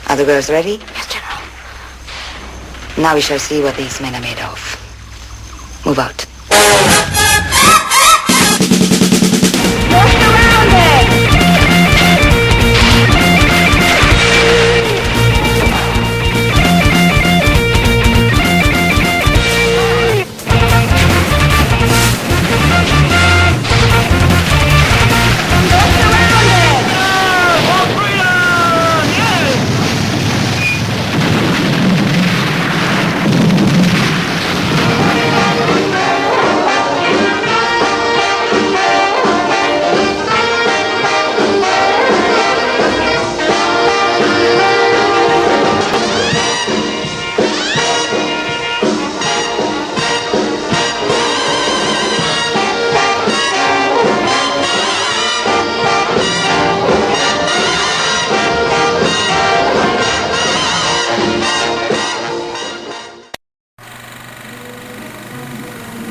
Are the girls ready? Yes, General. Now we shall see what these men are made of. Move out. Look around it!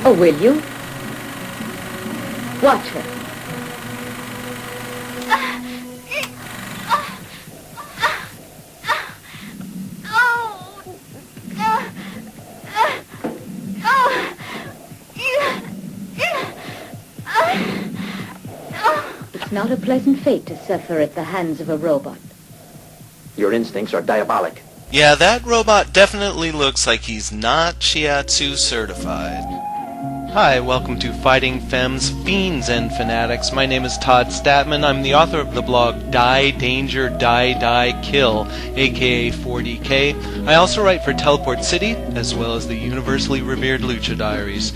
Oh, will you? Watch her. It's not a pleasant fate to suffer at the hands of a robot. Your instincts are diabolic. Yeah, that robot definitely looks like he's not Shiatsu certified. Hi, welcome to Fighting Femmes, Fiends, and Fanatics. My name is Todd Statman. I'm the author of the blog Die, Danger, Die, Kill, aka 40K. I also write for Teleport City, as well as the universally revered Lucha Diaries.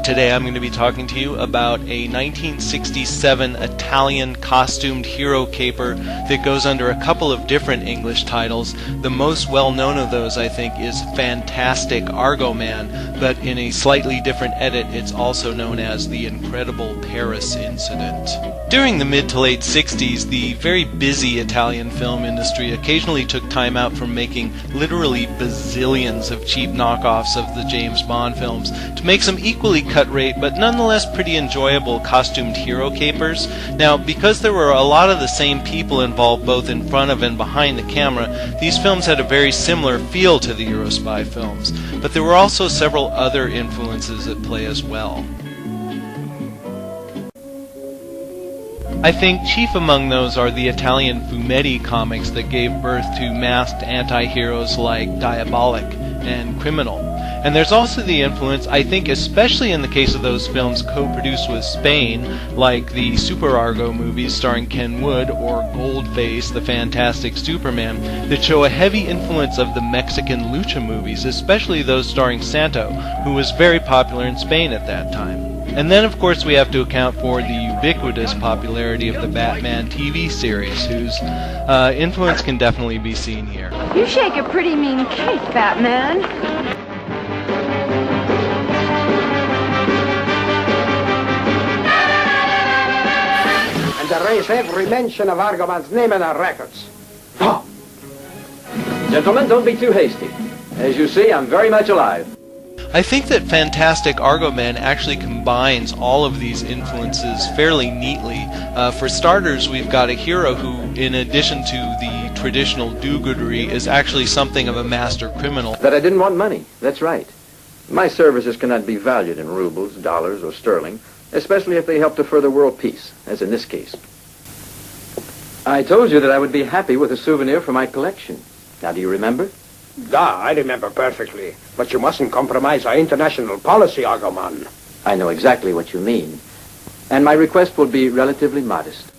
Today I'm going to be talking to you about a 1967 Italian costumed hero caper that goes under a couple of different English titles. The most well-known of those, I think, is Fantastic Argoman, but in a slightly different edit, it's also known as the Incredible Paris Incident. During the mid to late 60s, the very busy Italian film industry occasionally took time out from making literally bazillions of cheap knockoffs of the James Bond films to make some equally cut-rate but nonetheless pretty enjoyable costumed hero capers. Now, because there were a lot of the same people involved both in front of and behind the camera, these films had a very similar feel to the Eurospy films, but there were also several other influences at play as well. I think chief among those are the Italian fumetti comics that gave birth to masked anti-heroes like Diabolic and Criminal. And there's also the influence, I think especially in the case of those films co-produced with Spain, like the Super Argo movies starring Ken Wood or Goldface, the Fantastic Superman, that show a heavy influence of the Mexican lucha movies, especially those starring Santo, who was very popular in Spain at that time. And then, of course, we have to account for the ubiquitous popularity of the Batman TV series, whose influence can definitely be seen here. You shake a pretty mean cake, Batman. And erase every mention of Argoman's name in our records. Oh. Gentlemen, don't be too hasty. As you see, I'm very much alive. I think that Fantastic Argoman actually combines all of these influences fairly neatly. For starters, we've got a hero who, in addition to the traditional do-goodery, is actually something of a master criminal. That I didn't want money. That's right. My services cannot be valued in rubles, dollars, or sterling, especially if they help to further world peace, as in this case. I told you that I would be happy with a souvenir for my collection. Now, do you remember? I remember perfectly. But you mustn't compromise our international policy, Argoman. I know exactly what you mean. And my request will be relatively modest.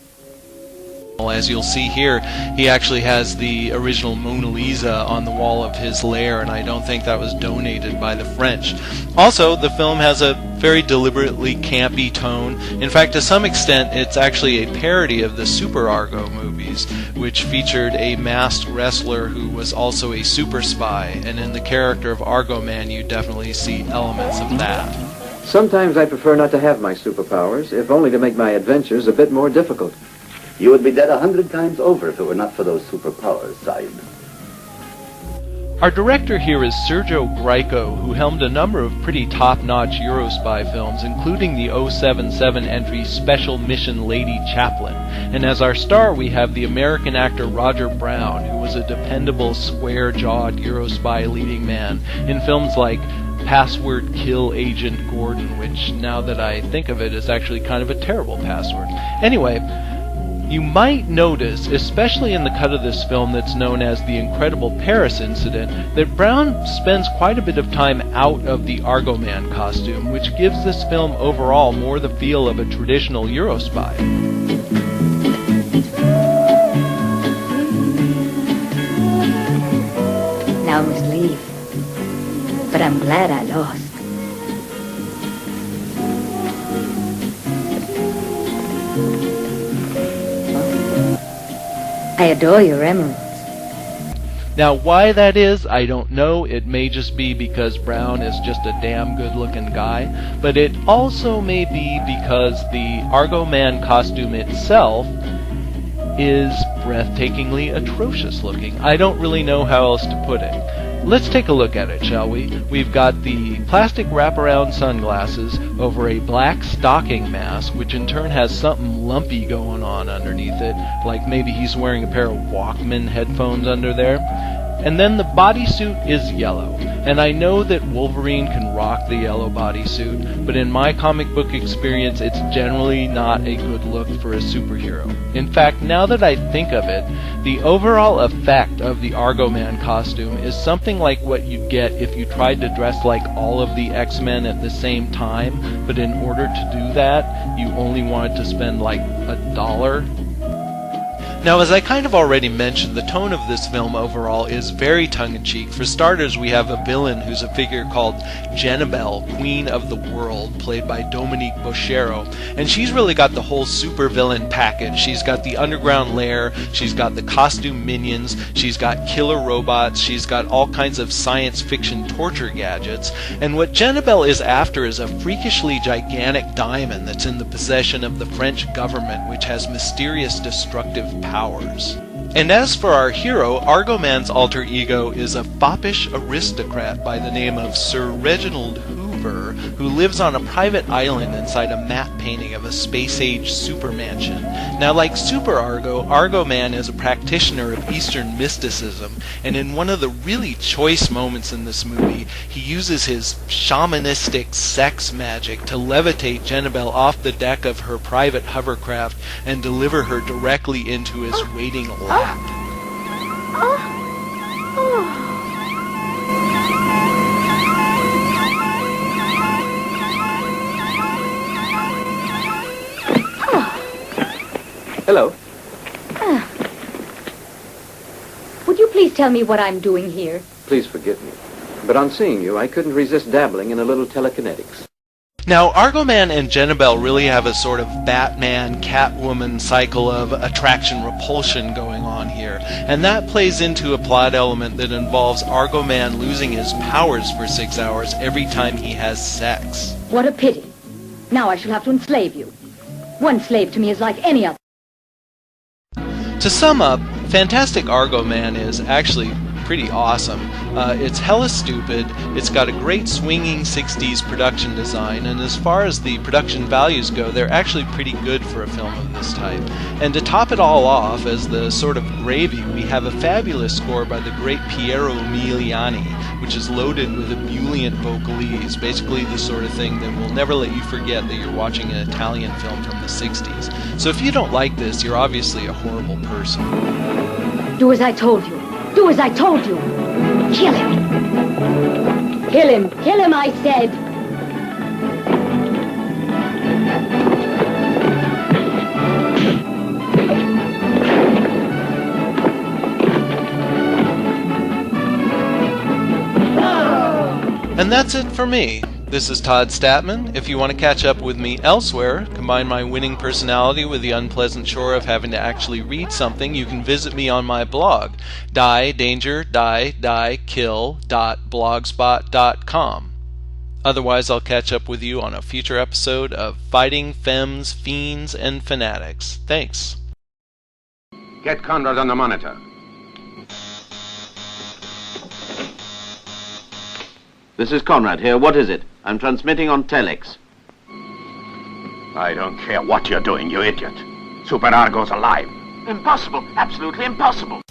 As you'll see here, he actually has the original Mona Lisa on the wall of his lair, and I don't think that was donated by the French. Also, the film has a very deliberately campy tone. In fact, to some extent, it's actually a parody of the Super Argo movies, which featured a masked wrestler who was also a super spy, and in the character of Argoman, you definitely see elements of that. Sometimes I prefer not to have my superpowers, if only to make my adventures a bit more difficult. You would be dead 100 times over if it were not for those superpowers, Sahib. Our director here is Sergio Grieco, who helmed a number of pretty top-notch Eurospy films, including the 077 entry Special Mission Lady Chaplain. And as our star, we have the American actor Roger Brown, who was a dependable, square-jawed Eurospy leading man in films like Password Kill Agent Gordon, which, now that I think of it, is actually kind of a terrible password. Anyway, you might notice, especially in the cut of this film that's known as the Incredible Paris Incident, that Brown spends quite a bit of time out of the Argoman costume, which gives this film overall more the feel of a traditional Eurospy. Now I must leave. But I'm glad I lost. I adore your emeralds. Now, why that is, I don't know. It may just be because Brown is just a damn good-looking guy, but it also may be because the Argoman costume itself is breathtakingly atrocious looking. I don't really know how else to put it. Let's take a look at it, shall we? We've got the plastic wraparound sunglasses over a black stocking mask, which in turn has something lumpy going on underneath it, like maybe he's wearing a pair of Walkman headphones under there. And then the bodysuit is yellow. And I know that Wolverine can rock the yellow bodysuit, but in my comic book experience, it's generally not a good look for a superhero. In fact, now that I think of it, the overall effect of the Argoman costume is something like what you'd get if you tried to dress like all of the X-Men at the same time, but in order to do that, you only wanted to spend like $1. Now, as I kind of already mentioned, the tone of this film overall is very tongue-in-cheek. For starters, we have a villain who's a figure called Jennibelle, Queen of the World, played by Dominique Bochero, and she's really got the whole supervillain package. She's got the underground lair, she's got the costume minions, she's got killer robots, she's got all kinds of science fiction torture gadgets, and what Jennibelle is after is a freakishly gigantic diamond that's in the possession of the French government, which has mysterious destructive powers. And as for our hero, Argoman's alter ego is a foppish aristocrat by the name of Sir Reginald Hoover, who lives on a private island inside a matte painting of a space-age supermansion. Now, like Super Argo, Argoman is a practitioner of Eastern mysticism, and in one of the really choice moments in this movie, he uses his shamanistic sex magic to levitate Jennibelle off the deck of her private hovercraft and deliver her directly into his waiting lap. Hello. Would you please tell me what I'm doing here? Please forgive me. But on seeing you, I couldn't resist dabbling in a little telekinetics. Now, Argoman and Jennibelle really have a sort of Batman, Catwoman cycle of attraction-repulsion going on here, and that plays into a plot element that involves Argoman losing his powers for 6 hours every time he has sex. What a pity. Now I shall have to enslave you. One slave to me is like any other. To sum up, Fantastic Argoman is actually pretty awesome. It's hella stupid, it's got a great swinging 60s production design, and as far as the production values go, they're actually pretty good for a film of this type. And to top it all off, as the sort of gravy, we have a fabulous score by the great Piero Umiliani, which is loaded with ebullient vocalese, basically the sort of thing that will never let you forget that you're watching an Italian film from the 60s. So if you don't like this, you're obviously a horrible person. Do as I told you. Do as I told you. Kill him. Kill him. Kill him, I said. And that's it for me. This is Todd Statman. If you want to catch up with me elsewhere, combine my winning personality with the unpleasant chore of having to actually read something, you can visit me on my blog, kill.blogspot.com. Otherwise, I'll catch up with you on a future episode of Fighting Femmes, Fiends, and Fanatics. Thanks. Get Conrad on the monitor. This is Conrad here. What is it? I'm transmitting on telex. I don't care what you're doing, you idiot. Super Argo's alive. Impossible. Absolutely impossible.